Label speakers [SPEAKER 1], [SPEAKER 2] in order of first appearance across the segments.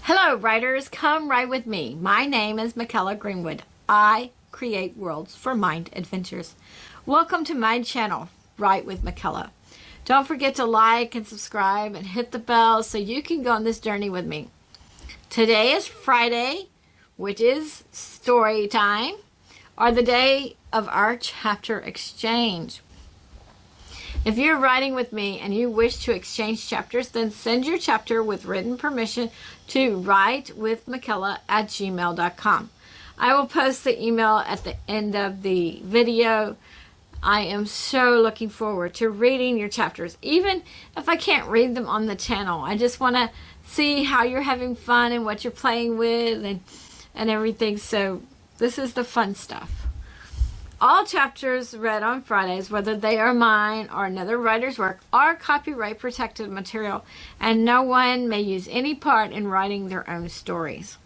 [SPEAKER 1] Hello, writers. Come write with me. My name is Michaela Greenwood. I create worlds for mind adventures. Welcome to my channel, Write with Michaela. Don't forget to like and subscribe and hit the bell so you can go on this journey with me. Today is Friday, which is story time, or the day of our chapter exchange. If you're writing with me and you wish to exchange chapters, then send your chapter with written permission to writewithmichaela@gmail.com. I will post the email at the end of the video. I am so looking forward to reading your chapters, even if I can't read them on the channel. I just want to see how you're having fun and what you're playing with and everything. So this is the fun stuff. All chapters read on Fridays, whether they are mine or another writer's work, are copyright protected material, and no one may use any part in writing their own stories.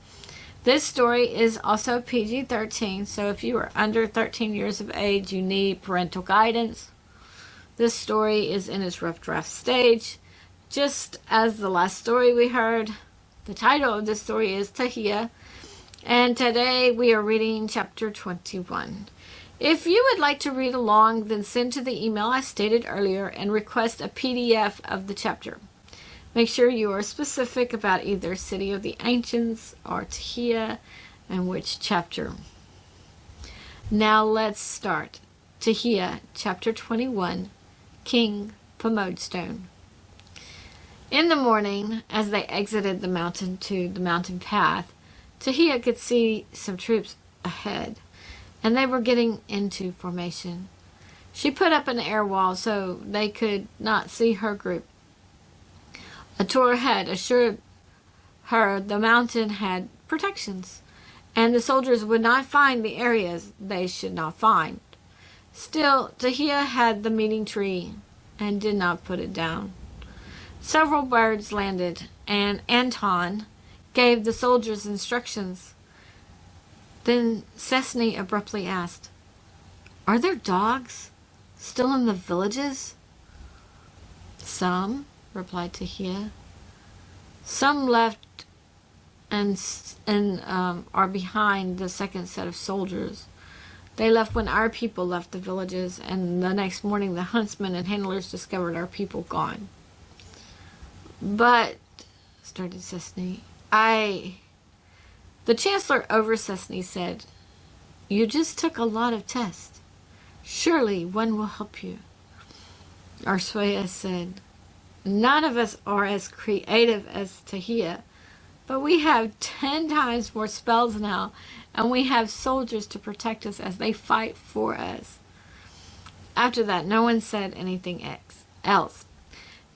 [SPEAKER 1] This story is also PG-13, so if you are under 13 years of age, you need parental guidance. This story is in its rough draft stage, just as the last story we heard. The title of this story is Tajiia, and today we are reading chapter 21. If you would like to read along, then send to the email I stated earlier and request a PDF of the chapter. Make sure you are specific about either City of the Ancients or Tajiia and which chapter. Now let's start. Tajiia, chapter 21, King Pomodestone. In the morning, as they exited the mountain to the mountain path, Tajiia could see some troops ahead, and they were getting into formation. She put up an air wall so they could not see her group. A tour ahead assured her the mountain had protections, and the soldiers would not find the areas they should not find. Still, Tajiia had the meeting tree and did not put it down. Several birds landed, and Anton gave the soldiers instructions. Then Cessny abruptly asked, "Are there dogs still in the villages?" "Some," replied Tajiia. "Some left and are behind the second set of soldiers. They left when our people left the villages, and the next morning the huntsmen and handlers discovered our people gone." "But," started Cessny, The Chancellor over Cessny said, "You just took a lot of tests. Surely one will help you." Arswaya said, "None of us are as creative as Tajiia, but we have 10 times more spells now, and we have soldiers to protect us as they fight for us." After that, no one said anything else.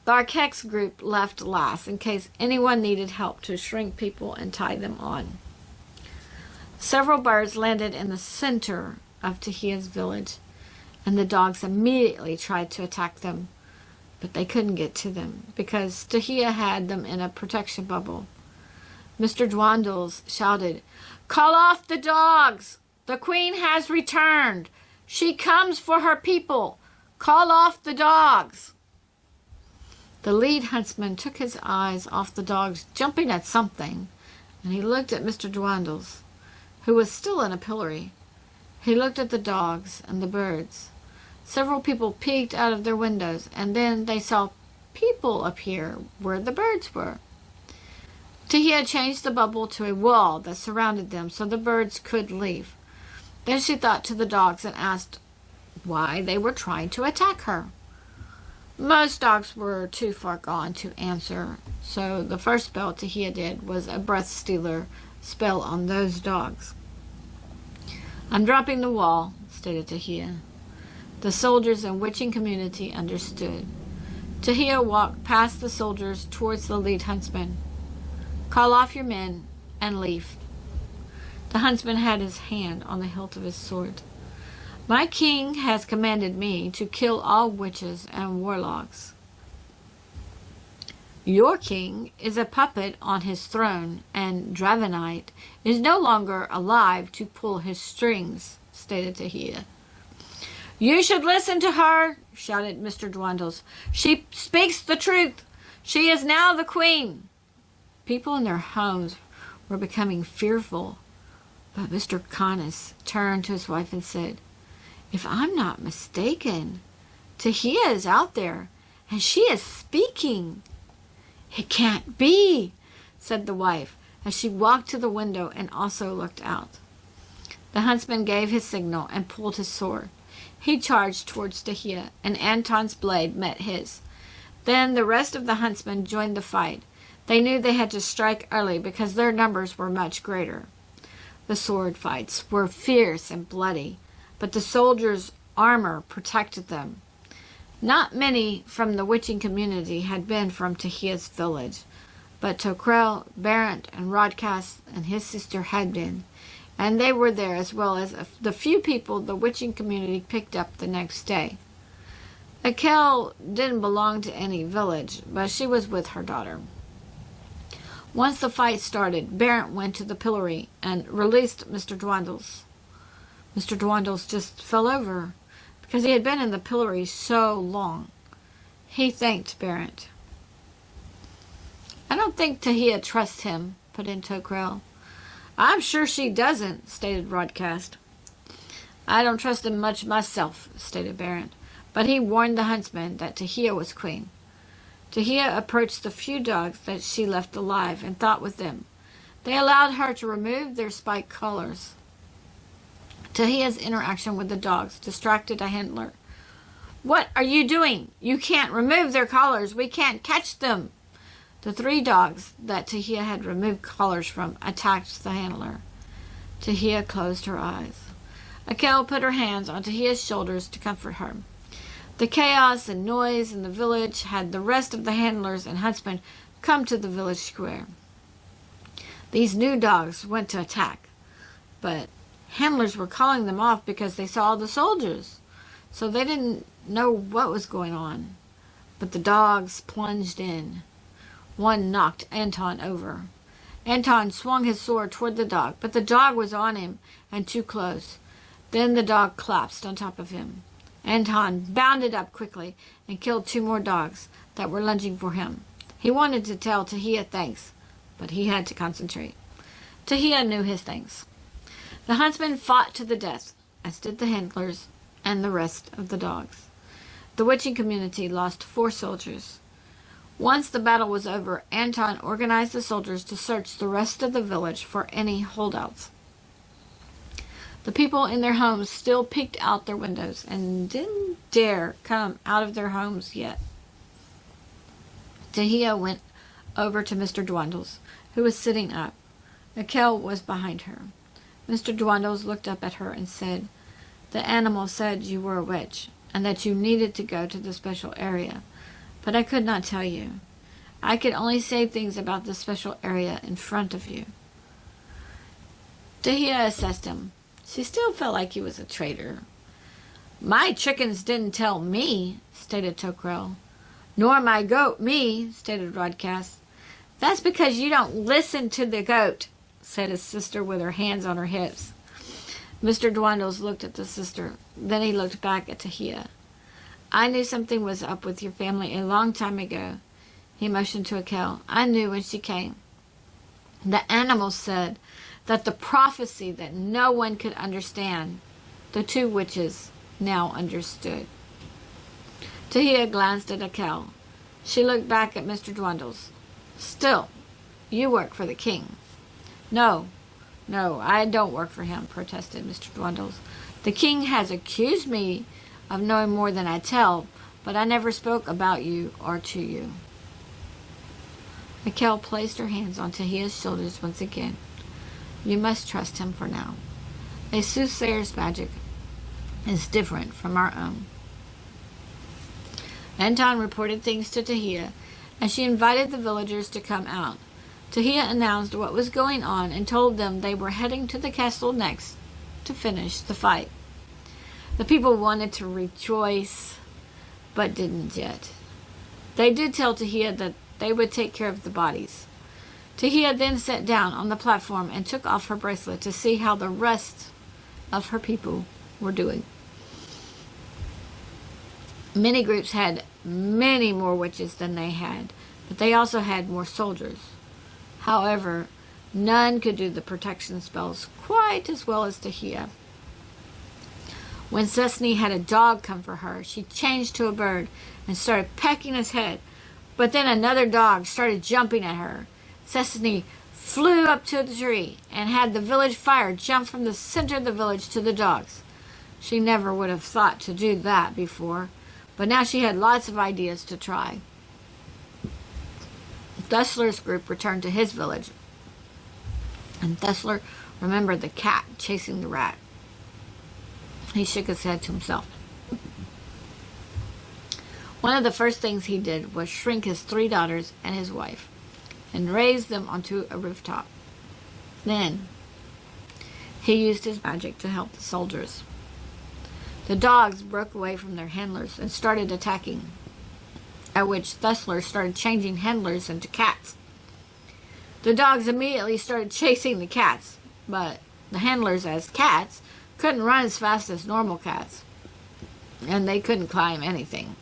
[SPEAKER 1] The Arkex group left last in case anyone needed help to shrink people and tie them on. Several birds landed in the center of Tajiia's village, and the dogs immediately tried to attack them, but they couldn't get to them because Tajiia had them in a protection bubble. Mr. Dwandles shouted, "Call off the dogs! The queen has returned! She comes for her people! Call off the dogs!" The lead huntsman took his eyes off the dogs jumping at something, and he looked at Mr. Dwandles, who was still in a pillory. He looked at the dogs and the birds. Several people peeked out of their windows, and then they saw people appear where the birds were. Tajiia changed the bubble to a wall that surrounded them so the birds could leave. Then she thought to the dogs and asked why they were trying to attack her. Most dogs were too far gone to answer, so the first spell Tajiia did was a breath stealer spell on those dogs. "I'm dropping the wall," stated Tajiia. The soldiers and witching community understood. Tajiia walked past the soldiers towards the lead huntsman. "Call off your men and leave." The huntsman had his hand on the hilt of his sword. "My king has commanded me to kill all witches and warlocks." "Your king is a puppet on his throne, and Dravenite is no longer alive to pull his strings," stated Tajiia. "You should listen to her," shouted Mr. Dwandles. "She speaks the truth. She is now the queen." People in their homes were becoming fearful. But Mr. Connus turned to his wife and said, "If I'm not mistaken, Tajiia is out there, and she is speaking." "It can't be," said the wife, as she walked to the window and also looked out. The huntsman gave his signal and pulled his sword. He charged towards Tajiia, and Anton's blade met his. Then the rest of the huntsmen joined the fight. They knew they had to strike early because their numbers were much greater. The sword fights were fierce and bloody, but the soldiers' armor protected them. Not many from the witching community had been from Tajiia's village, but Tokrel, Barent, and Rodcast and his sister had been, and they were there as well as the few people the witching community picked up the next day. Akel didn't belong to any village, but she was with her daughter. Once the fight started, Barent went to the pillory and released Mr. Dwindles. Mr. Dwindles just fell over because he had been in the pillory so long. He thanked Barent. "I don't think Tajiia trusts him," put in Tokrel. "I'm sure she doesn't," stated Rodcast. "I don't trust him much myself," stated Barent. But he warned the huntsman that Tajiia was queen. Tajiia approached the few dogs that she left alive and thought with them. They allowed her to remove their spiked collars. Tahia's interaction with the dogs distracted a handler. "What are you doing? You can't remove their collars. We can't catch them." The 3 dogs that Tajiia had removed collars from attacked the handler. Tajiia closed her eyes. Akel put her hands on Tahia's shoulders to comfort her. The chaos and noise in the village had the rest of the handlers and huntsmen come to the village square. These new dogs went to attack, but handlers were calling them off because they saw the soldiers, so they didn't know what was going on. But the dogs plunged in. One knocked Anton over. Anton swung his sword toward the dog, but the dog was on him and too close. Then the dog collapsed on top of him. Anton bounded up quickly and killed 2 more dogs that were lunging for him. He wanted to tell Tajiia thanks, but he had to concentrate. Tajiia knew his thanks. The huntsmen fought to the death, as did the handlers and the rest of the dogs. The witching community lost 4 soldiers. Once the battle was over, Anton organized the soldiers to search the rest of the village for any holdouts. The people in their homes still peeked out their windows and didn't dare come out of their homes yet. Tajiia went over to Mr. Dwindles, who was sitting up. Akel was behind her. Mr. Dwindles looked up at her and said, "The animal said you were a witch, and that you needed to go to the special area, but I could not tell you. I could only say things about the special area in front of you." Tajiia assessed him. She still felt like he was a traitor. "My chickens didn't tell me," stated Tokrel. "Nor my goat me," stated Rodcast. "That's because you don't listen to the goat," said his sister with her hands on her hips. Mr. Dwindles looked at the sister. Then he looked back at Tajiia. "I knew something was up with your family a long time ago." He motioned to Akel. "I knew when she came. The animals said that the prophecy that no one could understand, the 2 witches now understood." Tajiia glanced at Akel. She looked back at Mr. Dwindles. "Still, you work for the king." No, I don't work for him," protested Mr. Dwindles. "The king has accused me of knowing more than I tell, but I never spoke about you or to you." Akel placed her hands on Tahia's shoulders once again. "You must trust him for now. A soothsayer's magic is different from our own." Anton reported things to Tajiia, and she invited the villagers to come out. Tajiia announced what was going on and told them they were heading to the castle next to finish the fight. The people wanted to rejoice, but didn't yet. They did tell Tajiia that they would take care of the bodies. Tajiia then sat down on the platform and took off her bracelet to see how the rest of her people were doing. Many groups had many more witches than they had, but they also had more soldiers. However, none could do the protection spells quite as well as Tajiia. When Cessny had a dog come for her, she changed to a bird and started pecking his head. But then another dog started jumping at her. Cessny flew up to the tree and had the village fire jump from the center of the village to the dogs. She never would have thought to do that before, but now she had lots of ideas to try. Thessler's group returned to his village, and Thessler remembered the cat chasing the rat. He shook his head to himself. One of the first things he did was shrink his 3 daughters and his wife and raise them onto a rooftop. Then he used his magic to help the soldiers. The dogs broke away from their handlers and started attacking, at which Thessler started changing handlers into cats. The dogs immediately started chasing the cats, but the handlers, as cats, couldn't run as fast as normal cats, and they couldn't climb anything.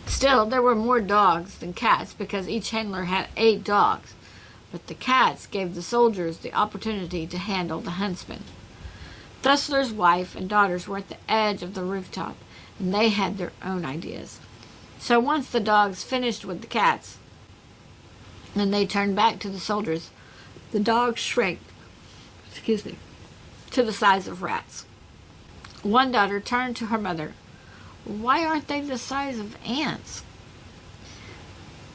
[SPEAKER 1] Still, there were more dogs than cats because each handler had 8 dogs, but the cats gave the soldiers the opportunity to handle the huntsmen. Thessler's wife and daughters were at the edge of the rooftop, and they had their own ideas. So once the dogs finished with the cats, and they turned back to the soldiers, the dogs shrank, to the size of rats. One daughter turned to her mother. "Why aren't they the size of ants?"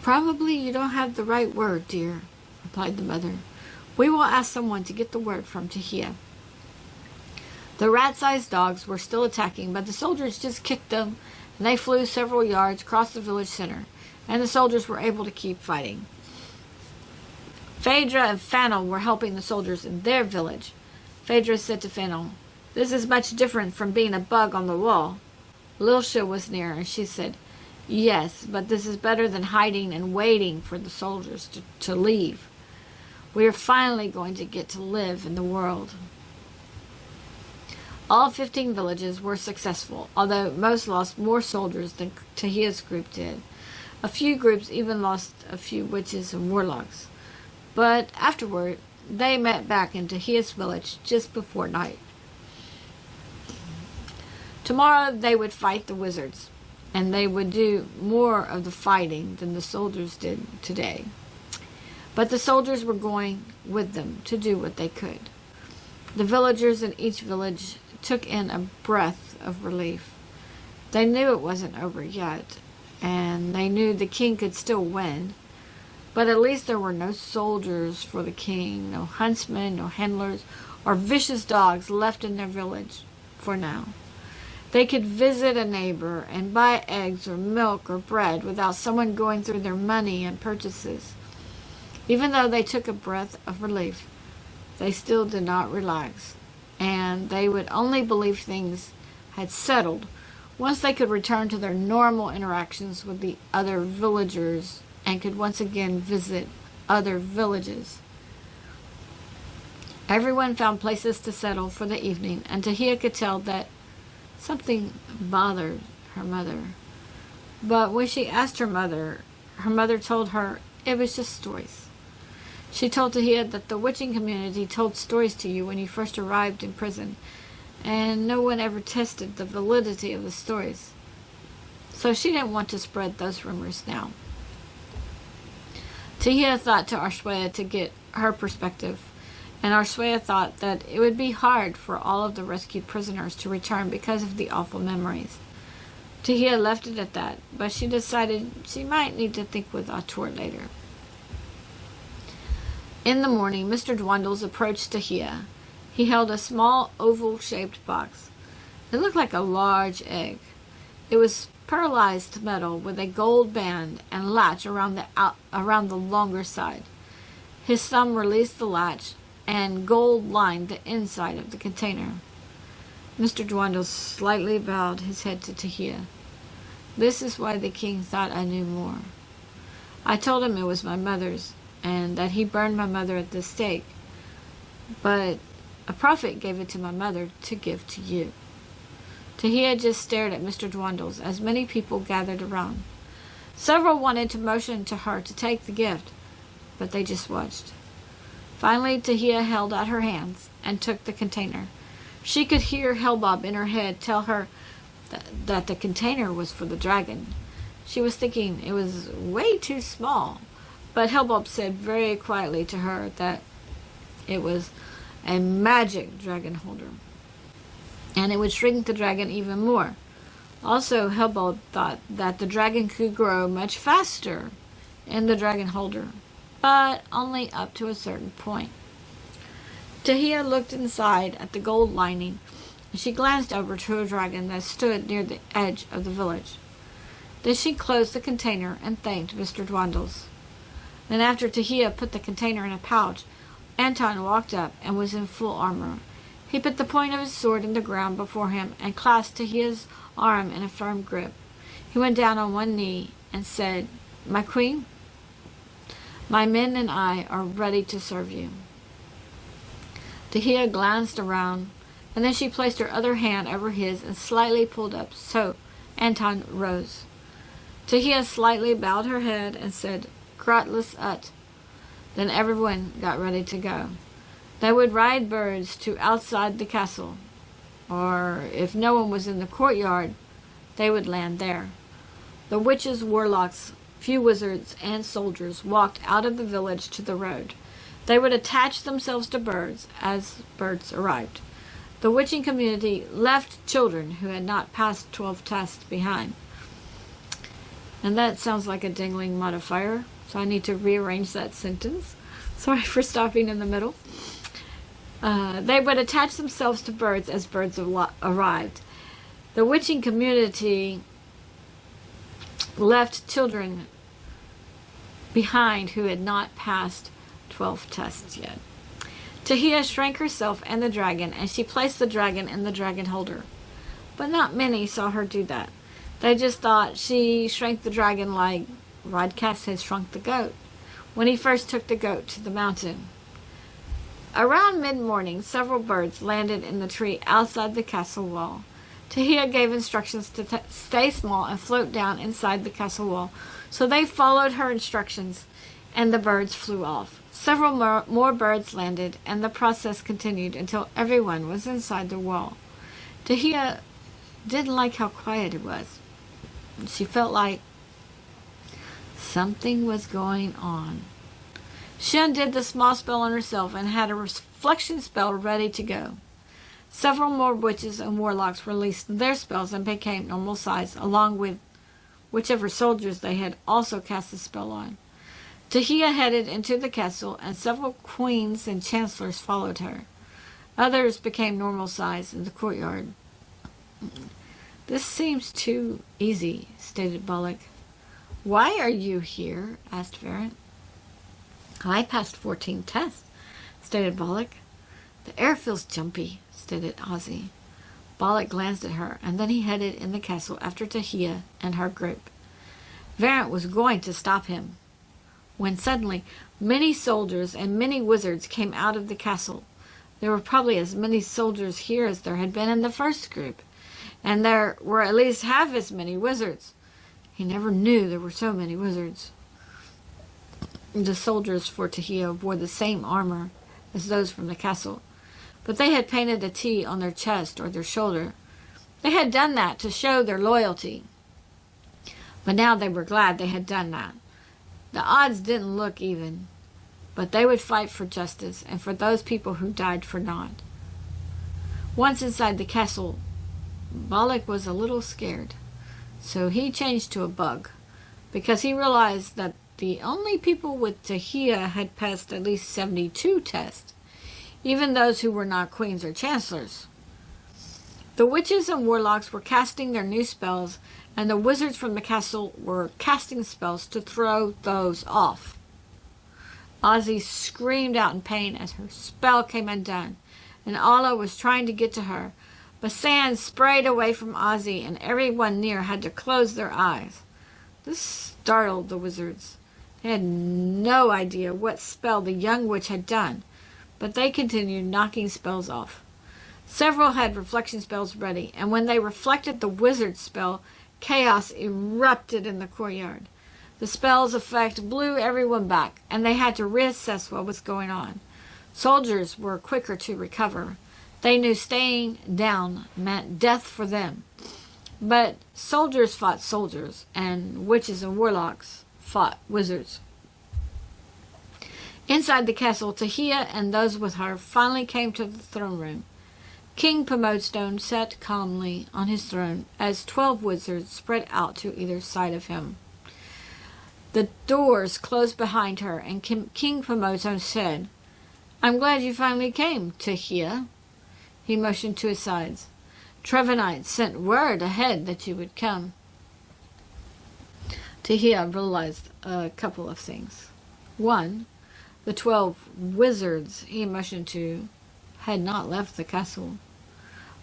[SPEAKER 1] "Probably you don't have the right word, dear," replied the mother. "We will ask someone to get the word from Tajiia." The rat-sized dogs were still attacking, but the soldiers just kicked them, and they flew several yards across the village center, and the soldiers were able to keep fighting. Phaedra and Fannel were helping the soldiers in their village. Phaedra said to Fannel, "This is much different from being a bug on the wall." Lilsha was near, and she said, "Yes, but this is better than hiding and waiting for the soldiers to leave. We are finally going to get to live in the world." All 15 villages were successful, although most lost more soldiers than Tajiia's group did. A few groups even lost a few witches and warlocks. But afterward, they met back in Tajiia's village just before night. Tomorrow they would fight the wizards, and they would do more of the fighting than the soldiers did today. But the soldiers were going with them to do what they could. The villagers in each village took in a breath of relief. They knew it wasn't over yet, and they knew the king could still win. But at least there were no soldiers for the king, no huntsmen, no handlers, or vicious dogs left in their village for now. They could visit a neighbor and buy eggs or milk or bread without someone going through their money and purchases. Even though they took a breath of relief, they still did not relax, and they would only believe things had settled once they could return to their normal interactions with the other villagers and could once again visit other villages. Everyone found places to settle for the evening, and Tajiia could tell that something bothered her mother. But when she asked her mother told her it was just stories. She told Tajiia that the witching community told stories to you when you first arrived in prison, and no one ever tested the validity of the stories. So she didn't want to spread those rumors now. Tajiia thought to Arswaya to get her perspective, and Arswaya thought that it would be hard for all of the rescued prisoners to return because of the awful memories. Tajiia left it at that, but she decided she might need to think with Atur later. In the morning, Mr. Dwindles approached Tajiia. He held a small oval-shaped box. It looked like a large egg. It was pearlized metal with a gold band and latch around the longer side. His thumb released the latch, and gold lined the inside of the container. Mr. Dwindles slightly bowed his head to Tajiia. "This is why the king thought I knew more. I told him it was my mother's, and that he burned my mother at the stake. But a prophet gave it to my mother to give to you." Tajiia just stared at Mr. Dwindles as many people gathered around. Several wanted to motion to her to take the gift, but they just watched. Finally, Tajiia held out her hands and took the container. She could hear Helbob in her head tell her that the container was for the dragon. She was thinking it was way too small, but Helbob said very quietly to her that it was a magic dragon holder, and it would shrink the dragon even more. Also, Helbob thought that the dragon could grow much faster in the dragon holder, but only up to a certain point. Tajiia looked inside at the gold lining, and she glanced over to a dragon that stood near the edge of the village. Then she closed the container and thanked Mr. Dwandles. Then after Tajiia put the container in a pouch, Anton walked up and was in full armor. He put the point of his sword in the ground before him and clasped Tahia's arm in a firm grip. He went down on one knee and said, "My queen, my men and I are ready to serve you." Tajiia glanced around, and then she placed her other hand over his and slightly pulled up, so Anton rose. Tajiia slightly bowed her head and said, "Gratless ut." Then everyone got ready to go. They would ride birds to outside the castle, or if no one was in the courtyard, they would land there. The witches, warlocks, few wizards, and soldiers walked out of the village to the road. They would attach themselves to birds as birds arrived. The witching community left children who had not passed 12 tests behind. And that sounds like a dingling modifier, so I need to rearrange that sentence. Sorry for stopping in the middle. They would attach themselves to birds as birds arrived. The witching community left children behind who had not passed 12 tests yet. Tajiia shrank herself and the dragon, and she placed the dragon in the dragon holder. But not many saw her do that. They just thought she shrank the dragon like Rodcast had shrunk the goat when he first took the goat to the mountain. Around mid-morning, several birds landed in the tree outside the castle wall. Tajiia gave instructions to stay small and float down inside the castle wall, so they followed her instructions, and the birds flew off. Several more birds landed, and the process continued until everyone was inside the wall. Tajiia didn't like how quiet it was. She felt like something was going on. She undid the small spell on herself and had a reflection spell ready to go. Several more witches and warlocks released their spells and became normal size, along with whichever soldiers they had also cast the spell on. Tajiia headed into the castle, and several queens and chancellors followed her. Others became normal size in the courtyard. "This seems too easy," stated Bollock. "Why are you here?" asked Varant. "I passed 14 tests," stated Bollock. "The air feels jumpy," stated Ozzy. Bollock glanced at her, and then he headed in the castle after Tajiia and her group. Varant was going to stop him, when suddenly many soldiers and many wizards came out of the castle. There were probably as many soldiers here as there had been in the first group, and there were at least half as many wizards. He never knew there were so many wizards. The soldiers for Tajiia wore the same armor as those from the castle, but they had painted a T on their chest or their shoulder. They had done that to show their loyalty. But now they were glad they had done that. The odds didn't look even, but they would fight for justice and for those people who died for naught. Once inside the castle, Bollock was a little scared, so he changed to a bug, because he realized that the only people with Tajiia had passed at least 72 tests, even those who were not queens or chancellors. The witches and warlocks were casting their new spells, and the wizards from the castle were casting spells to throw those off. Ozzy screamed out in pain as her spell came undone, and Alla was trying to get to her, but sand sprayed away from Ozzy, and everyone near had to close their eyes. This startled the wizards. They had no idea what spell the young witch had done, but they continued knocking spells off. Several had reflection spells ready, and when they reflected the wizard's spell, chaos erupted in the courtyard. The spell's effect blew everyone back, and they had to reassess what was going on. Soldiers were quicker to recover. They knew staying down meant death for them. But soldiers fought soldiers, and witches and warlocks fought wizards. Inside the castle, Tajiia and those with her finally came to the throne room. King Pomodestone sat calmly on his throne as 12 wizards spread out to either side of him. The doors closed behind her, and King Pomodestone said, "I'm glad you finally came, Tajiia." He motioned to his sides. "Trevenite sent word ahead that you would come." Tajiia realized a couple of things. One, the 12 wizards he motioned to had not left the castle.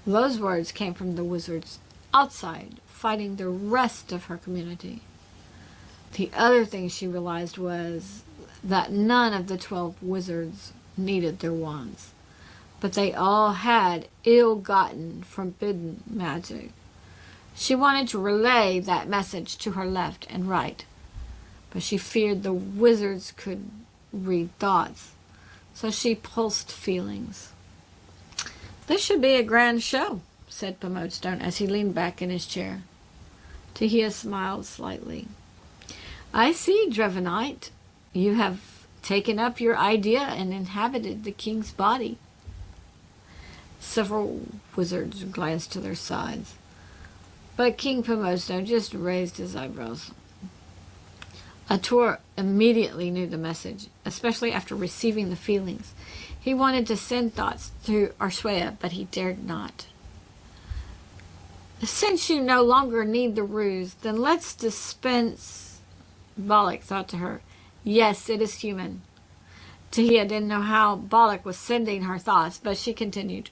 [SPEAKER 1] Those words came from the wizards outside, fighting the rest of her community. The other thing she realized was that none of the 12 wizards needed their wands, but they all had ill-gotten, forbidden magic. She wanted to relay that message to her left and right, but she feared the wizards could read thoughts, so she pulsed feelings. "This should be a grand show," said Pomodestone as he leaned back in his chair. Tajiia smiled slightly. "I see, Trevenite. You have taken up your idea and inhabited the king's body." Several wizards glanced to their sides, but King Pomodestone just raised his eyebrows. Ator immediately knew the message, especially after receiving the feelings. He wanted to send thoughts to Arswaya, but he dared not. "Since you no longer need the ruse, then let's dispense," Balak thought to her. "Yes, it is human." Tajiia didn't know how Balak was sending her thoughts, but she continued.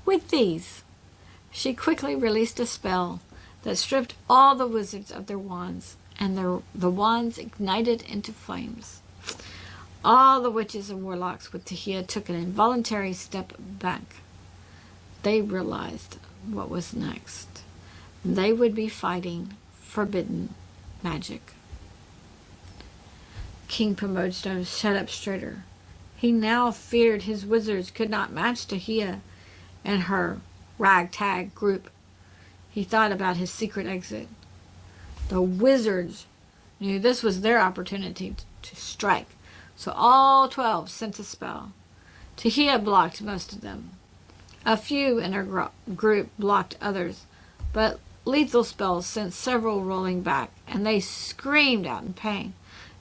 [SPEAKER 1] "With these." She quickly released a spell that stripped all the wizards of their wands, and the wands ignited into flames. All the witches and warlocks with Tajiia took an involuntary step back. They realized what was next. They would be fighting forbidden magic. King Pomodestone sat up straighter. He now feared his wizards could not match Tajiia and her ragtag group. He thought about his secret exit. The wizards knew this was their opportunity to strike, so all 12 sent a spell. Tajiia blocked most of them. A few in her group blocked others, but lethal spells sent several rolling back, and they screamed out in pain.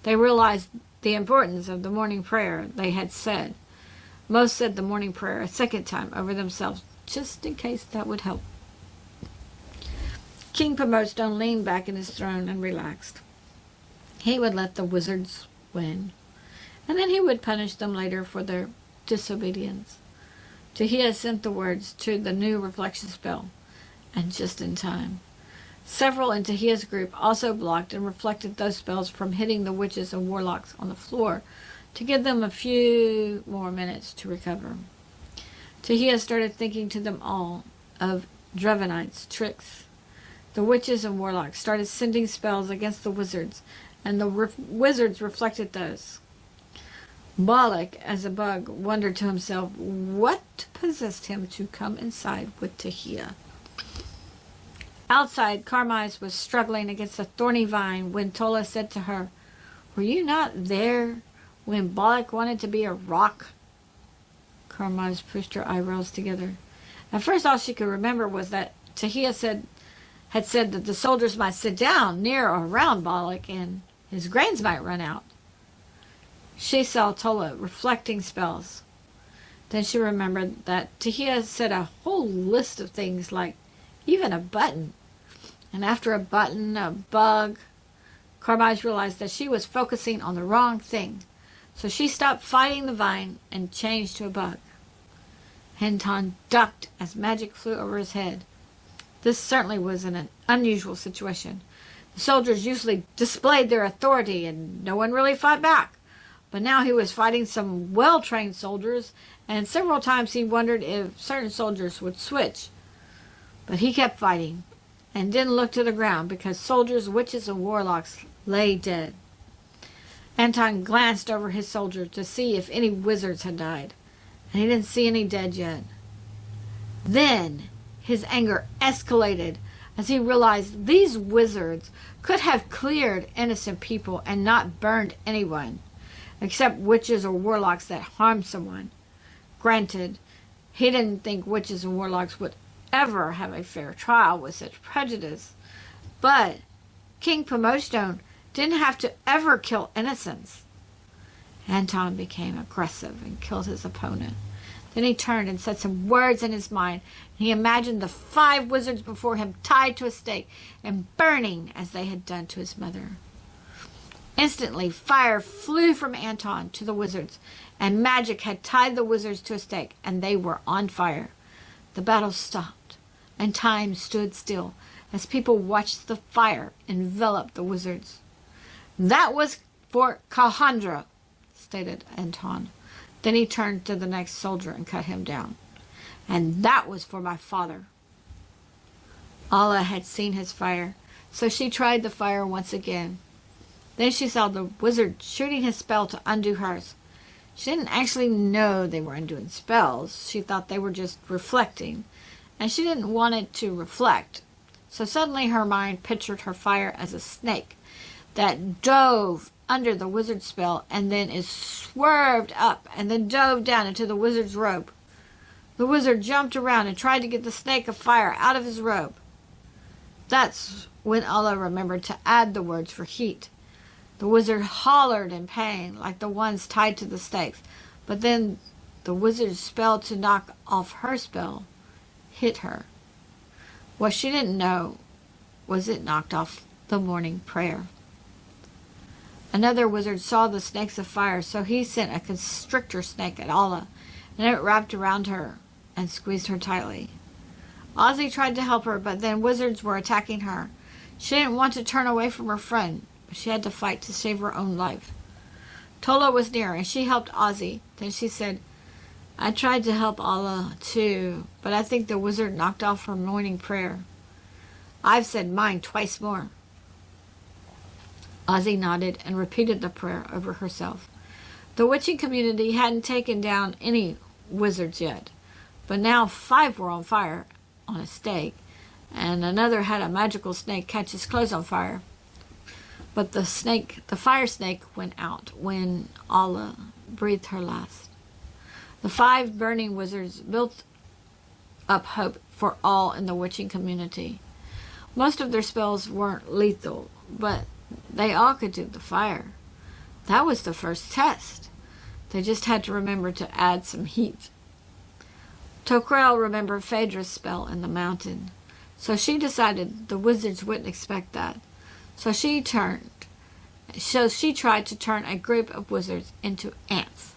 [SPEAKER 1] They realized the importance of the morning prayer they had said. Most said the morning prayer a second time over themselves, just in case that would help. King Pomodestone leaned back in his throne and relaxed. He would let the wizards win, and then he would punish them later for their disobedience. Tajiia sent the words to the new reflection spell, and just in time. Several in Tajiia's group also blocked and reflected those spells from hitting the witches and warlocks on the floor to give them a few more minutes to recover. Tajiia started thinking to them all of Trevenite's tricks. The witches and warlocks started sending spells against the wizards, and the wizards reflected those. Balak, as a bug, wondered to himself what possessed him to come inside with Tajiia. Outside, Carmise was struggling against a thorny vine when Tola said to her, "Were you not there when Balak wanted to be a rock?" Carmise pushed her eyebrows together. At first, all she could remember was that Tajiia had said that the soldiers might sit down near or around Balak and his grains might run out. She saw Tola reflecting spells. Then she remembered that Tajiia said a whole list of things, like even a button. And after a button, a bug, Carmise realized that she was focusing on the wrong thing. So she stopped fighting the vine and changed to a bug. Henton ducked as magic flew over his head. This certainly was an unusual situation. The soldiers usually displayed their authority and no one really fought back. But now he was fighting some well-trained soldiers, and several times he wondered if certain soldiers would switch. But he kept fighting and didn't look to the ground because soldiers, witches, and warlocks lay dead. Anton glanced over his soldiers to see if any wizards had died, and he didn't see any dead yet. Then his anger escalated as he realized these wizards could have cleared innocent people and not burned anyone, except witches or warlocks that harmed someone. Granted, he didn't think witches and warlocks would ever have a fair trial with such prejudice, but King Pomostone didn't have to ever kill innocents. Anton became aggressive and killed his opponent. Then he turned and said some words in his mind, and he imagined the 5 wizards before him tied to a stake and burning as they had done to his mother. Instantly, fire flew from Anton to the wizards, and magic had tied the wizards to a stake, and they were on fire. The battle stopped, and time stood still as people watched the fire envelop the wizards. "That was for Kahandra," stated Anton. Then he turned to the next soldier and cut him down. "And that was for my father." Allah had seen his fire, so she tried the fire once again. Then she saw the wizard shooting his spell to undo hers. She didn't actually know they were undoing spells. She thought they were just reflecting, and she didn't want it to reflect. So suddenly her mind pictured her fire as a snake that dove under the wizard's spell and then is swerved up and then dove down into the wizard's robe. The wizard jumped around and tried to get the snake of fire out of his robe. That's when Allah remembered to add the words for heat. The wizard hollered in pain like the ones tied to the stakes, but then the wizard's spell to knock off her spell hit her. What she didn't know was it knocked off the morning prayer. Another wizard saw the snakes of fire, so he sent a constrictor snake at Allah, and it wrapped around her and squeezed her tightly. Ozzy tried to help her, but then wizards were attacking her. She didn't want to turn away from her friend, but she had to fight to save her own life. Tola was near, and she helped Ozzy. Then she said, "I tried to help Allah too, but I think the wizard knocked off her morning prayer. I've said mine twice more." Ozzy nodded and repeated the prayer over herself. The witching community hadn't taken down any wizards yet, but now 5 were on fire on a stake, and another had a magical snake catch his clothes on fire. But the fire snake, went out when Allah breathed her last. The 5 burning wizards built up hope for all in the witching community. Most of their spells weren't lethal, but they all could do the fire. That was the first test. They just had to remember to add some heat. Tokrel remembered Phaedra's spell in the mountain, so she decided the wizards wouldn't expect that. So she tried to turn a group of wizards into ants.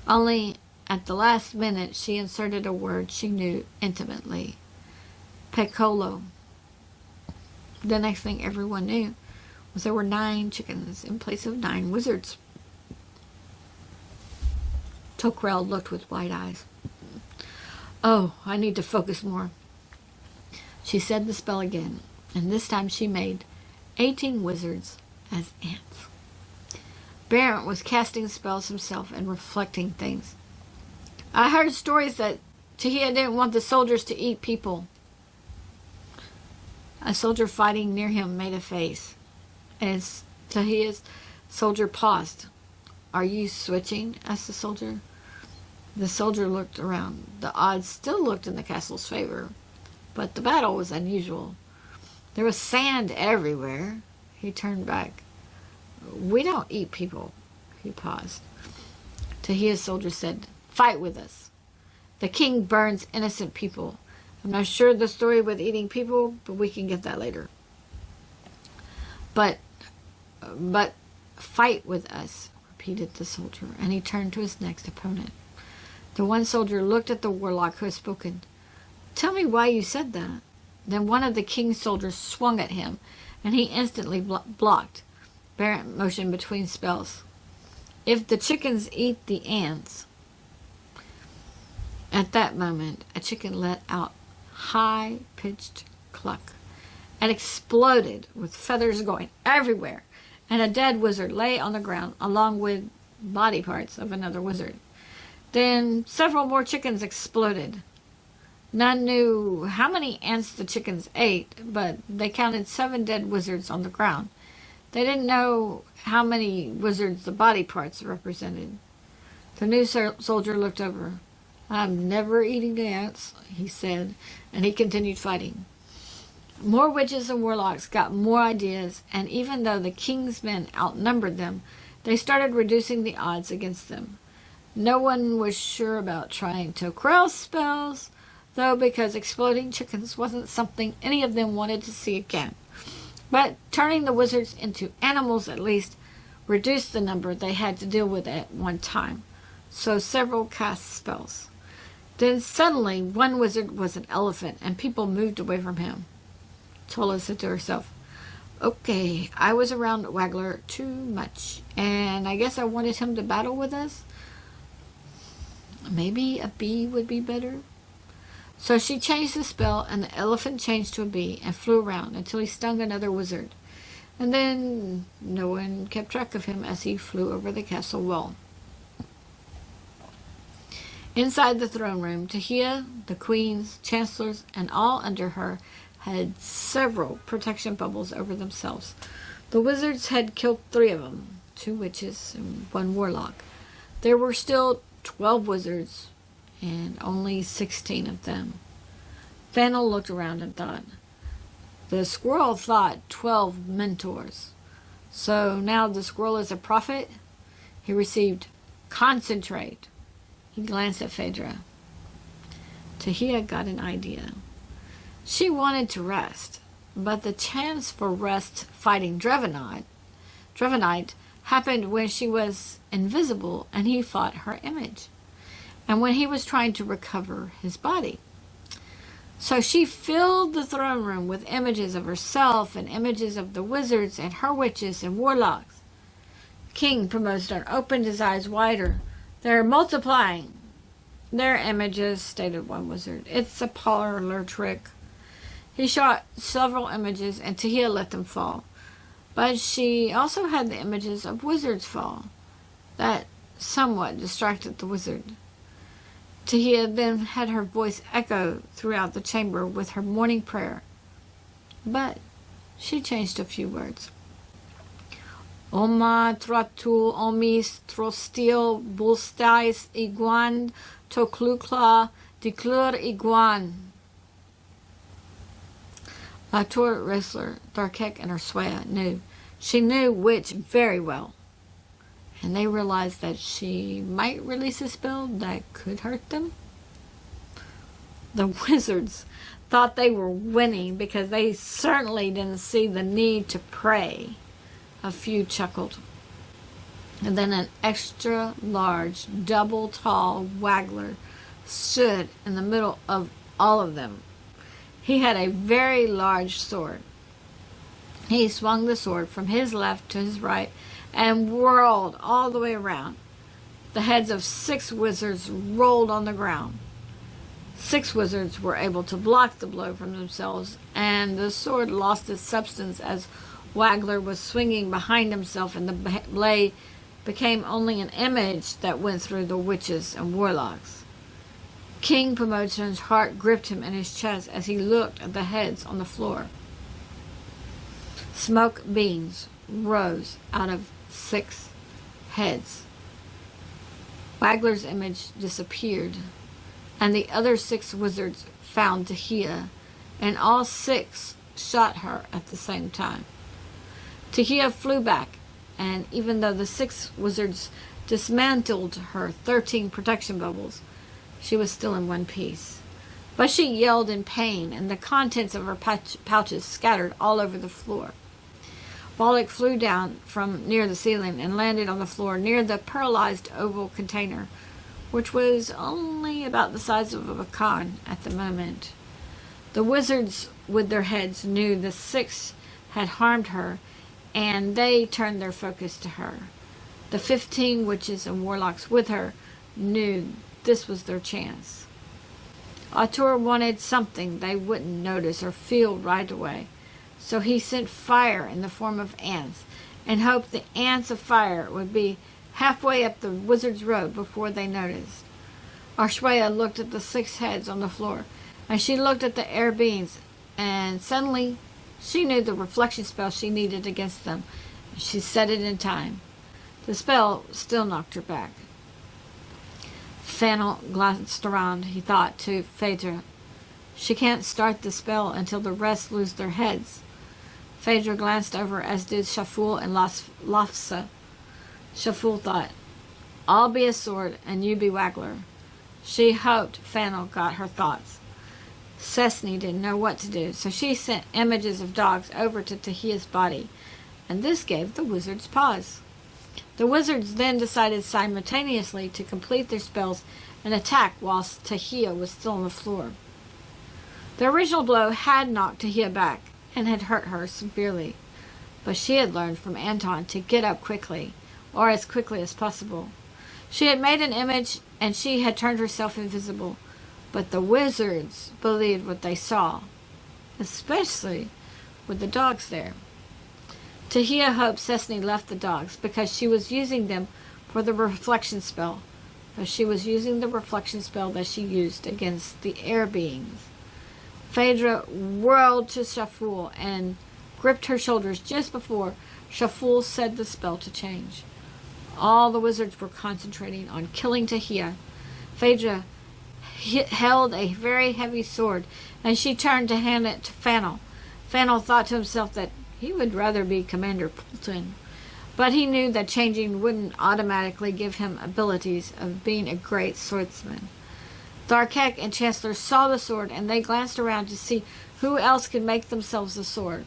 [SPEAKER 1] Only at the last minute she inserted a word she knew intimately. Pecolo. The next thing everyone knew was there were 9 chickens in place of 9 wizards. Tokrel looked with wide eyes. "Oh, I need to focus more." She said the spell again, and this time she made 18 wizards as ants. Barrett was casting spells himself and reflecting things. "I heard stories that Tajiia didn't want the soldiers to eat people." A soldier fighting near him made a face. As Tajiia's soldier paused. "Are you switching?" asked the soldier. The soldier looked around. The odds still looked in the castle's favor, but the battle was unusual. There was sand everywhere. He turned back. "We don't eat people." He paused. Tajiia's soldier said, "Fight with us. The king burns innocent people. I'm not sure the story with eating people, but we can get that later. But fight with us," repeated the soldier, and he turned to his next opponent. The one soldier looked at the warlock who had spoken. "Tell me why you said that." Then one of the king's soldiers swung at him, and he instantly blocked. Barrett motioned between spells. "If the chickens eat the ants..." At that moment, a chicken let out high-pitched cluck and exploded with feathers going everywhere and a dead wizard lay on the ground along with body parts of another wizard. Then several more chickens exploded. None knew how many ants the chickens ate, but they counted 7 dead wizards on the ground. They didn't know how many wizards the body parts represented. The new soldier looked over. "I'm never eating ants," he said, and he continued fighting. More witches and warlocks got more ideas, and even though the king's men outnumbered them, they started reducing the odds against them. No one was sure about trying to quell spells, though, because exploding chickens wasn't something any of them wanted to see again. But turning the wizards into animals at least reduced the number they had to deal with at one time, so several cast spells. Then suddenly one wizard was an elephant, and people moved away from him. Tola said to herself, "Okay, I was around Waggler too much, and I guess I wanted him to battle with us. Maybe a bee would be better." So she changed the spell, and the elephant changed to a bee and flew around until he stung another wizard. And then no one kept track of him as he flew over the castle wall. Inside the throne room, Tajiia, the queens, chancellors, and all under her had several protection bubbles over themselves. The wizards had killed 3 of them, 2 witches and 1 warlock. There were still 12 wizards, and only 16 of them. Fennel looked around and thought. The squirrel thought 12 mentors. So now the squirrel is a prophet? He received concentrate. He glanced at Phaedra. Tajiia got an idea. She wanted to rest, but the chance for rest fighting Dravenite happened when she was invisible and he fought her image, and when he was trying to recover his body. So she filled the throne room with images of herself and images of the wizards and her witches and warlocks. King Promostar opened his eyes wider. "They're multiplying." "They're images," stated one wizard. "It's a parlor trick." He shot several images, and Tajiia let them fall. But she also had the images of wizards fall. That somewhat distracted the wizard. Tajiia then had her voice echo throughout the chamber with her morning prayer. But she changed a few words. "Oma tratul omis trostil bulstais iguan toklukla declur iguan." Latour, Wrestler, Darkek, and Urswea knew. She knew witch very well. And they realized that she might release a spell that could hurt them. The wizards thought they were winning because they certainly didn't see the need to pray. A few chuckled. And then an extra large, double tall Waggler stood in the middle of all of them. He had a very large sword. He swung the sword from his left to his right and whirled all the way around. The heads of 6 wizards rolled on the ground. 6 wizards were able to block the blow from themselves, and the sword lost its substance as Waggler was swinging behind himself, and the blade became only an image that went through the witches and warlocks. King Promostar's heart gripped him in his chest as he looked at the heads on the floor. Smoke beams rose out of 6 heads. Waggler's image disappeared, and the other 6 wizards found Tajiia, and all 6 shot her at the same time. Tajiia flew back, and even though the 6 wizards dismantled her 13 protection bubbles, she was still in one piece. But she yelled in pain, and the contents of her pouches scattered all over the floor. Bollock flew down from near the ceiling and landed on the floor near the paralyzed oval container, which was only about the size of a pecan at the moment. The wizards with their heads knew the 6 had harmed her, and they turned their focus to her. The 15 witches and warlocks with her knew this was their chance. Latour wanted something they wouldn't notice or feel right away, so he sent fire in the form of ants and hoped the ants of fire would be halfway up the wizard's road before they noticed. Arshwaya looked at the 6 heads on the floor, and she looked at the air beings, and suddenly she knew the reflection spell she needed against them. She said it in time. The spell still knocked her back. Fennel glanced around, he thought, to Phaedra. She can't start the spell until the rest lose their heads. Phaedra glanced over, as did Shaful and Lafsa. Shaful thought, I'll be a sword and you be Waggler. She hoped Fennel got her thoughts. Cessny didn't know what to do, so she sent images of dogs over to Tajia's body, and this gave the wizards pause. The wizards then decided simultaneously to complete their spells and attack whilst Tajiia was still on the floor. The original blow had knocked Tajiia back and had hurt her severely, but she had learned from Anton to get up quickly, or as quickly as possible. She had made an image and she had turned herself invisible, but the wizards believed what they saw, especially with the dogs there. Tajiia hoped Cessny left the dogs because she was using them for the reflection spell, but she was using the reflection spell that she used against the air beings. Phaedra whirled to Shaful and gripped her shoulders just before Shaful said the spell to change. All the wizards were concentrating on killing Tajiia. Phaedra held a very heavy sword, and she turned to hand it to Fennel. Fennel thought to himself that he would rather be Commander Poulton, but he knew that changing wouldn't automatically give him abilities of being a great swordsman. Tharkek and Chancellor saw the sword, and they glanced around to see who else could make themselves a sword.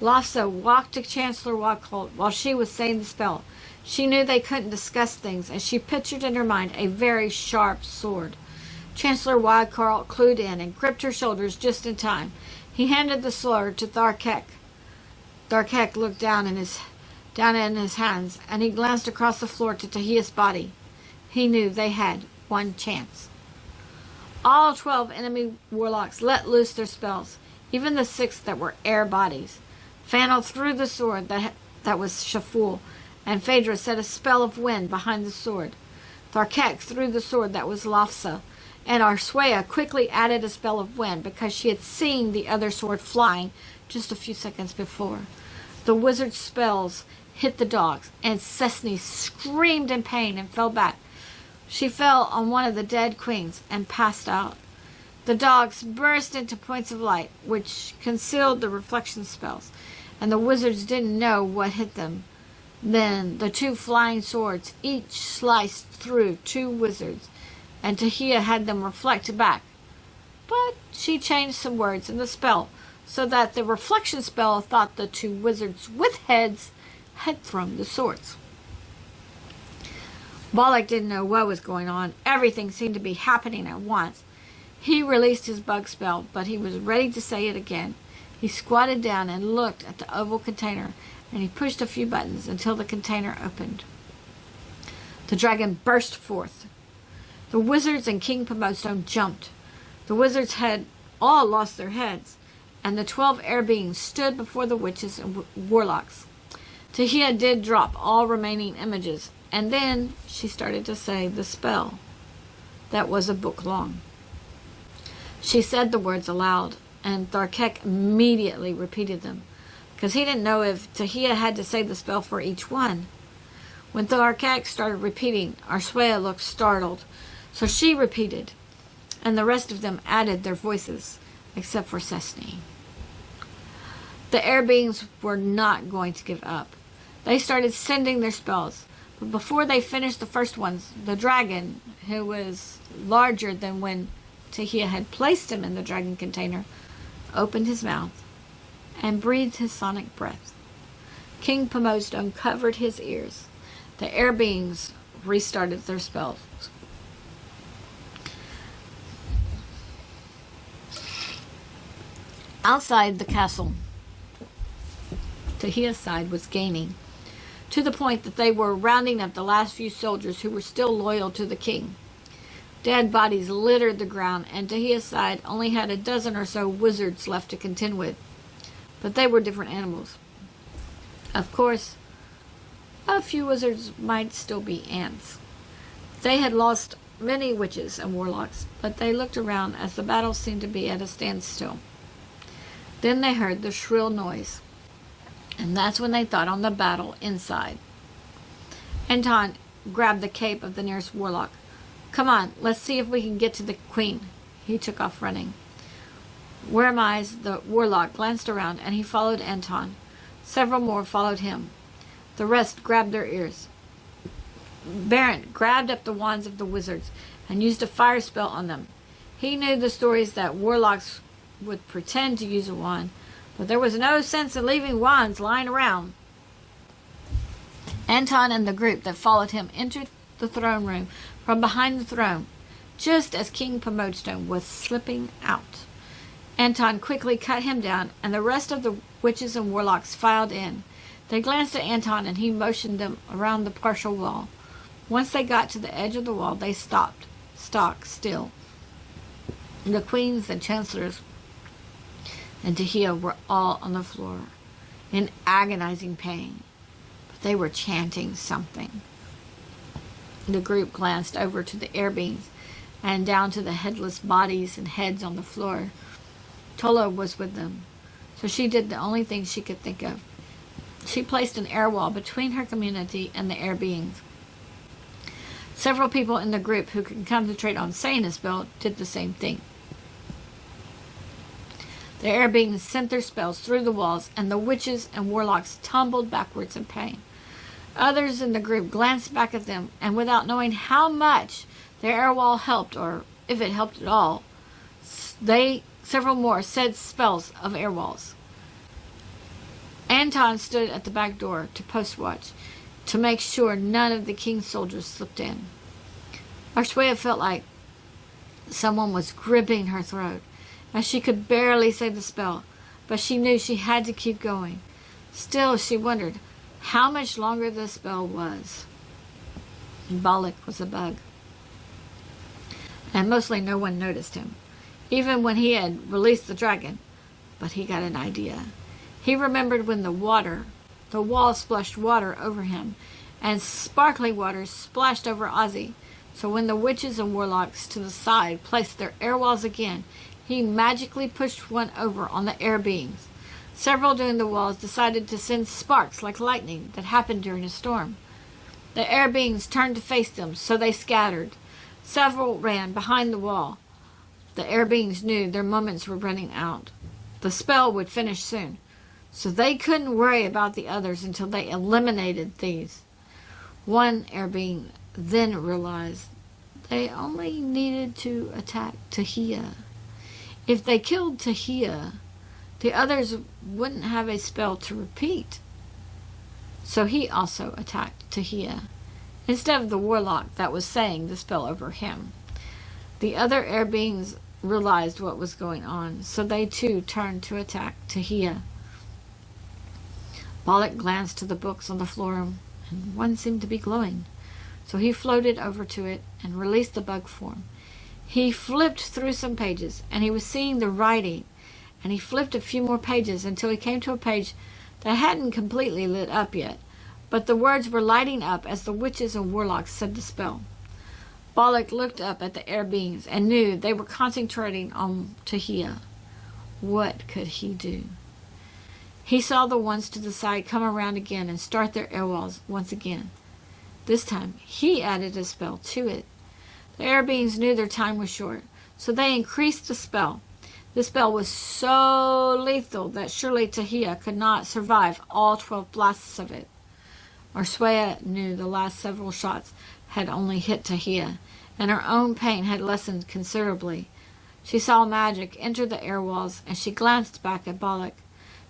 [SPEAKER 1] Lafsa walked to Chancellor Wadcolt while she was saying the spell. She knew they couldn't discuss things, and she pictured in her mind a very sharp sword. Chancellor Wadcolt clued in and gripped her shoulders just in time. He handed the sword to Tharkek. Tharkek looked down in his hands, and he glanced across the floor to Tahia's body. He knew they had one chance. All 12 enemy warlocks let loose their spells, even the 6 that were air bodies. Fennel threw the sword that was Shaful, and Phaedra set a spell of wind behind the sword. Tharkek threw the sword that was Lafsa, and Arshwaya quickly added a spell of wind because she had seen the other sword flying just a few seconds before. The wizard's spells hit the dogs, and Cessny screamed in pain and fell back. She fell on one of the dead queens and passed out. The dogs burst into points of light, which concealed the reflection spells, and the wizards didn't know what hit them. Then the 2 flying swords each sliced through 2 wizards, and Tajiia had them reflect back. But she changed some words in the spell so that the reflection spell thought the 2 wizards with heads had thrown the swords. Balak didn't know what was going on. Everything seemed to be happening at once. He released his bug spell, but he was ready to say it again. He squatted down and looked at the oval container, and he pushed a few buttons until the container opened. The dragon burst forth. The wizards and King Pomodstone jumped. The wizards had all lost their heads, and the 12 air beings stood before the witches and warlocks. Tajiia did drop all remaining images, and then she started to say the spell that was a book long. She said the words aloud, and Tharkek immediately repeated them, because he didn't know if Tajiia had to say the spell for each one. When Tharkek started repeating, Arshwaya looked startled, so she repeated, and the rest of them added their voices, except for Cessny. The air beings were not going to give up. They started sending their spells, but before they finished the first ones, the dragon, who was larger than when Tajiia had placed him in the dragon container, opened his mouth and breathed his sonic breath. King Pomodstone covered his ears. The air beings restarted their spells. Outside the castle, Tajia's side was gaining, to the point that they were rounding up the last few soldiers who were still loyal to the king. Dead bodies littered the ground, and Tajia's side only had a dozen or so wizards left to contend with. But they were different animals. Of course, A few wizards might still be ants. They had lost many witches and warlocks, but they looked around as the battle seemed to be at a standstill. Then they heard the shrill noise, and that's when they thought on the battle inside. Anton grabbed the cape of the nearest warlock. "Come on, let's see if we can get to the queen." He took off running. Weremize, the warlock, glanced around, and he followed Anton. Several more followed him. The rest grabbed their ears. Barent grabbed up the wands of the wizards and used a fire spell on them. He knew the stories that warlocks would pretend to use a wand, but there was no sense in leaving wands lying around. Anton and the group that followed him entered the throne room from behind the throne, just as King Pomodestone was slipping out. Anton quickly cut him down, and the rest of the witches and warlocks filed in. They glanced at Anton, and he motioned them around the partial wall. Once they got to the edge of the wall, they stopped, stock still. The queens and chancellors and Tajiia were all on the floor, in agonizing pain, but they were chanting something. The group glanced over to the air beings and down to the headless bodies and heads on the floor. Tola was with them, so she did the only thing she could think of. She placed an air wall between her community and the air beings. Several people in the group who could concentrate on saying a spell did the same thing. The air beings sent their spells through the walls, and the witches and warlocks tumbled backwards in pain. Others in the group glanced back at them, and without knowing how much the air wall helped, or if it helped at all, several more said spells of air walls. Anton stood at the back door to post watch, to make sure none of the king's soldiers slipped in. Arswaya felt like someone was gripping her throat, as she could barely say the spell, but she knew she had to keep going. Still, she wondered how much longer the spell was. Balak was a bug, and mostly no one noticed him, even when he had released the dragon. But he got an idea. He remembered when the wall splashed water over him, and sparkly water splashed over Ozzy. So when the witches and warlocks to the side placed their air walls again, he magically pushed one over on the air beings. Several doing the walls decided to send sparks like lightning that happened during a storm. The air beings turned to face them, so they scattered. Several ran behind the wall. The air beings knew their moments were running out. The spell would finish soon, so they couldn't worry about the others until they eliminated these. One air being then realized they only needed to attack Tajiia. If they killed Tajiia, the others wouldn't have a spell to repeat. So he also attacked Tajiia, instead of the warlock that was saying the spell over him. The other air beings realized what was going on, so they too turned to attack Tajiia. Balak glanced to the books on the floor, and one seemed to be glowing. So he floated over to it and released the bug form. He flipped through some pages, and he was seeing the writing, and he flipped a few more pages until he came to a page that hadn't completely lit up yet, but the words were lighting up as the witches and warlocks said the spell. Balak looked up at the air beings and knew they were concentrating on Tajiia. What could he do? He saw the ones to the side come around again and start their air walls once again. This time, he added a spell to it. The air beings knew their time was short, so they increased the spell. The spell was so lethal that surely Tajiia could not survive all 12 blasts of it. Arswaya knew the last several shots had only hit Tajiia, and her own pain had lessened considerably. She saw magic enter the air walls, and she glanced back at Balak.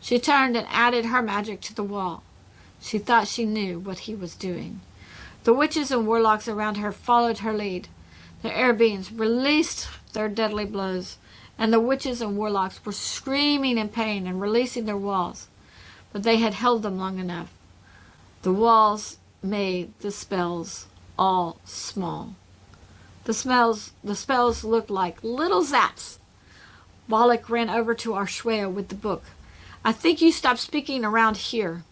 [SPEAKER 1] She turned and added her magic to the wall. She thought she knew what he was doing. The witches and warlocks around her followed her lead. The air beings released their deadly blows, and the witches and warlocks were screaming in pain and releasing their walls. But they had held them long enough. The walls made the spells all small. The spells looked like little zaps. Balak ran over to Arswaya with the book. "I think you stopped speaking around here."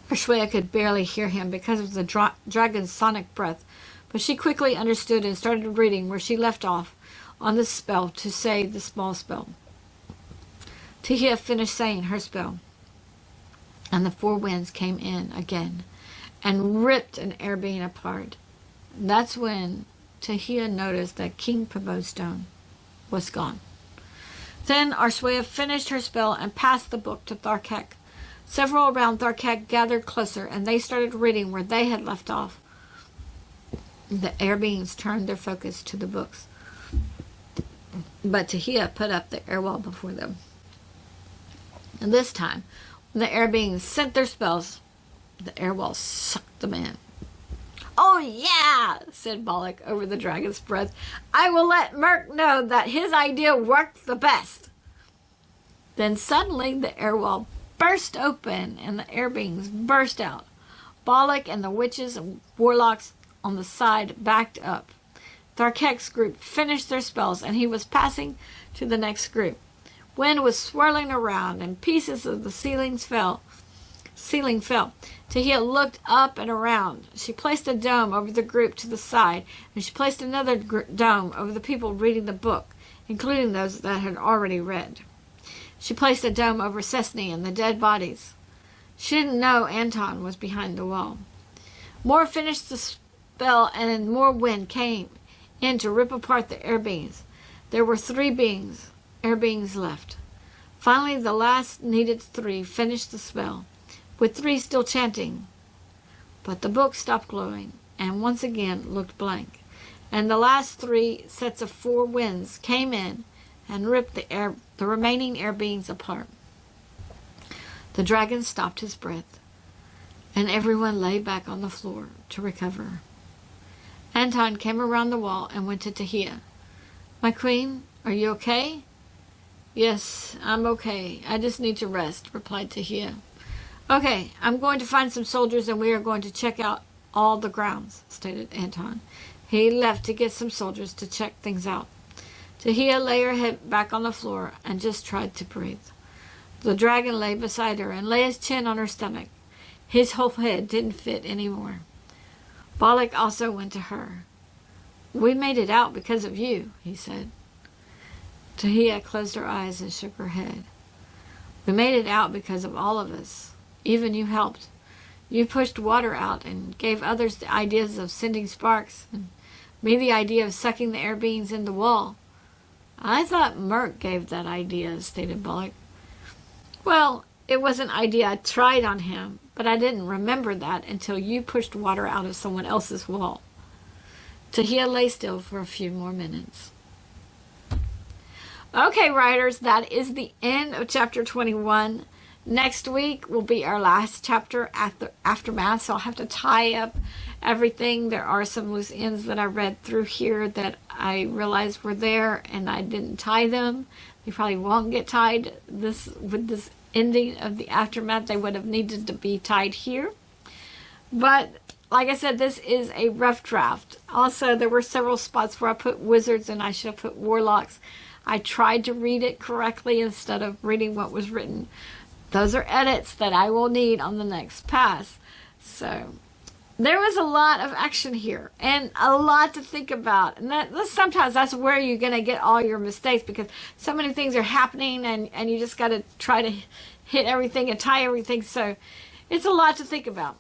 [SPEAKER 1] Arshwaya could barely hear him because of the dragon's sonic breath, but she quickly understood and started reading where she left off on the spell to say the small spell. Tajiia finished saying her spell, and the four winds came in again and ripped an air being apart. And that's when Tajiia noticed that King Pavo's stone was gone. Then Arshwaya finished her spell and passed the book to Tharkek. Several around Tharkek gathered closer, and they started reading where they had left off. The air beings turned their focus to the books, but Tajiia put up the air wall before them. And this time, when the air beings sent their spells, the air wall sucked them in. "Oh yeah," said Bollock over the dragon's breath. "I will let Merc know that his idea worked the best." Then suddenly the air wall burst open and the air beings burst out. Bollock and the witches and warlocks on the side backed up. Tharkek's group finished their spells and he was passing to the next group. Wind was swirling around and pieces of the ceiling fell. Tajiia looked up and around. She placed a dome over the group to the side, and she placed another dome over the people reading the book, including those that had already read. She placed a dome over Cessny and the dead bodies. She didn't know Anton was behind the wall. More finished the spell, and more wind came in to rip apart the air beings. There were 3 air beings left. Finally, the last needed 3 finished the spell, with 3 still chanting. But the book stopped glowing, and once again looked blank. And the last 3 sets of 4 winds came in and ripped the remaining air beings apart. The dragon stopped his breath, and everyone lay back on the floor to recover. Anton came around the wall and went to Tajiia. "My queen, are you okay?" "Yes, I'm okay. I just need to rest," replied Tajiia. "Okay, I'm going to find some soldiers and we are going to check out all the grounds," stated Anton. He left to get some soldiers to check things out. Tajiia lay her head back on the floor and just tried to breathe. The dragon lay beside her and lay his chin on her stomach. His whole head didn't fit anymore. Bollock also went to her. "We made it out because of you," he said. Tajiia closed her eyes and shook her head. "We made it out because of all of us. Even you helped. You pushed water out and gave others the ideas of sending sparks, and me the idea of sucking the air beings in the wall." "I thought Merc gave that idea," stated Bollock. "Well, it was an idea I tried on him, but I didn't remember that until you pushed water out of someone else's wall." Tajiia lay still for a few more minutes. Okay, writers, that is the end of chapter 21. Next week will be our last chapter after Aftermath, so I'll have to tie up everything. There are some loose ends that I read through here that I realized were there and I didn't tie them. They probably won't get tied with this ending of the Aftermath. They would have needed to be tied here. But like I said, this is a rough draft. Also, there were several spots where I put wizards and I should have put warlocks. I tried to read it correctly instead of reading what was written. Those are edits that I will need on the next pass. So there was a lot of action here and a lot to think about. And sometimes that's where you're going to get all your mistakes, because so many things are happening and you just got to try to hit everything and tie everything. So it's a lot to think about.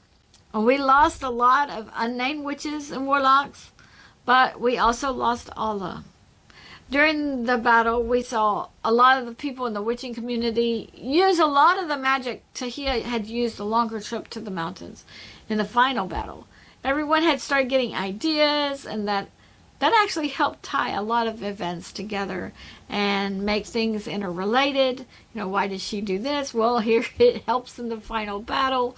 [SPEAKER 1] We lost a lot of unnamed witches and warlocks, but we also lost Allah. During the battle, we saw a lot of the people in the witching community use a lot of the magic Tajiia had used the longer trip to the mountains in the final battle. Everyone had started getting ideas, and that actually helped tie a lot of events together and make things interrelated. You know, why did she do this? Well, here it helps in the final battle,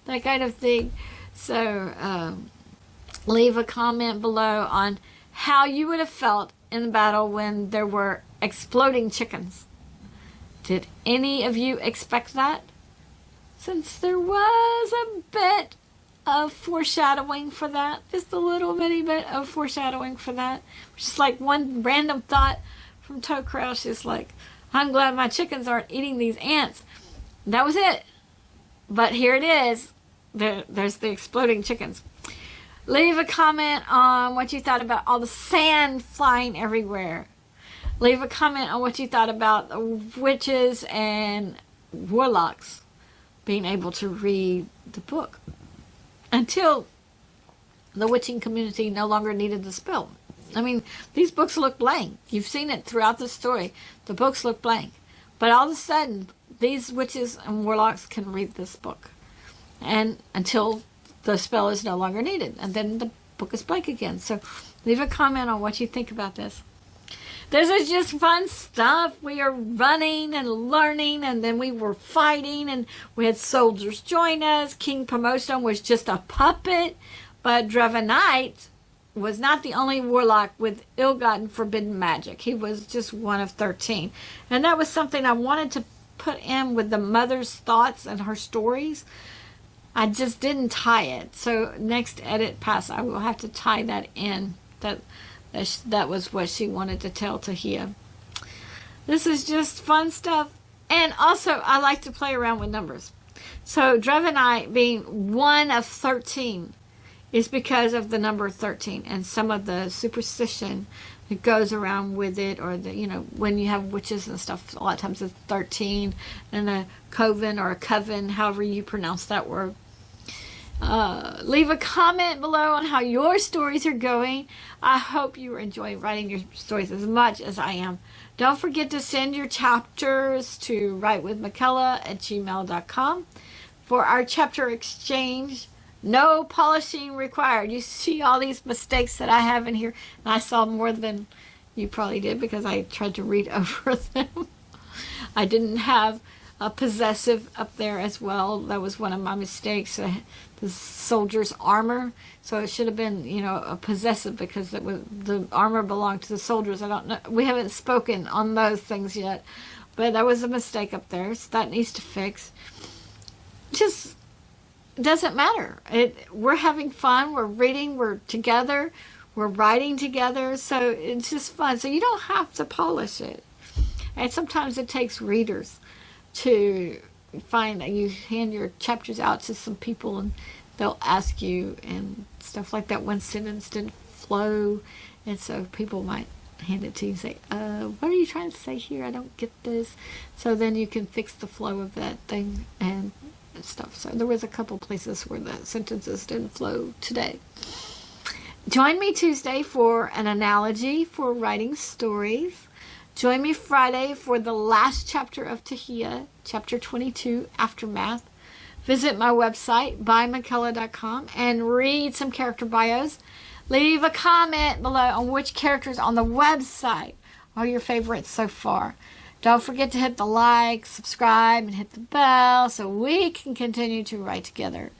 [SPEAKER 1] that kind of thing. So leave a comment below on how you would have felt in the battle when there were exploding chickens. Did any of you expect that? Since there was a bit of foreshadowing for that, just a little bitty bit of foreshadowing for that. Just like one random thought from Toe Crouch, just like, I'm glad my chickens aren't eating these ants. That was it. But here it is. there's the exploding chickens. Leave a comment on what you thought about all the sand flying everywhere. Leave a comment on what you thought about the witches and warlocks being able to read the book until the witching community no longer needed the spell. I mean, these books look blank. You've seen it throughout the story. The books look blank. But all of a sudden, these witches and warlocks can read this book. And until the spell is no longer needed. And then the book is blank again. So leave a comment on what you think about this. This is just fun stuff. We are running and learning, and then we were fighting, and we had soldiers join us. King Promotion was just a puppet, but Dravenite was not the only warlock with ill-gotten forbidden magic. He was just one of 13. And that was something I wanted to put in with the mother's thoughts and her stories. I just didn't tie it. So next edit pass, I will have to tie that in. That was what she wanted to tell Tajiia. This is just fun stuff. And also, I like to play around with numbers. So Dravenite being one of 13 is because of the number 13 and some of the superstition that goes around with it, or the, you know, when you have witches and stuff, a lot of times it's 13 and a coven or a coven, however you pronounce that word. Leave a comment below on how your stories are going. I hope you are enjoying writing your stories as much as I am. Don't forget to send your chapters to writewithmichaela@gmail.com for our chapter exchange. No polishing required. You see all these mistakes that I have in here, and I saw more than you probably did because I tried to read over them. I didn't have a possessive up there as well. That was one of my mistakes. The soldier's armor, so it should have been, you know, a possessive because it was, the armor belonged to the soldiers. I don't know. We haven't spoken on those things yet, but that was a mistake up there. So that needs to fix. Just doesn't matter. We're having fun. We're reading. We're together. We're writing together. So it's just fun. So you don't have to polish it. And sometimes it takes readers to find that you hand your chapters out to some people and they'll ask you and stuff like that. One sentence didn't flow, and so people might hand it to you and say, what are you trying to say here? I don't get this. So then you can fix the flow of that thing and stuff. So there was a couple places where the sentences didn't flow today. Join me Tuesday for an analogy for writing stories. Join me Friday for the last chapter of Tajiia, chapter 22, Aftermath. Visit my website, bymichaela.com, and read some character bios. Leave a comment below on which characters on the website are your favorites so far. Don't forget to hit the like, subscribe, and hit the bell so we can continue to write together.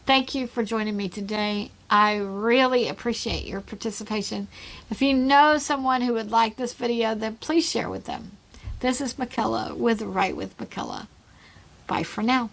[SPEAKER 1] Thank you for joining me today. I really appreciate your participation. If you know someone who would like this video, then please share with them. This is Michaela with Write with Michaela. Bye for now.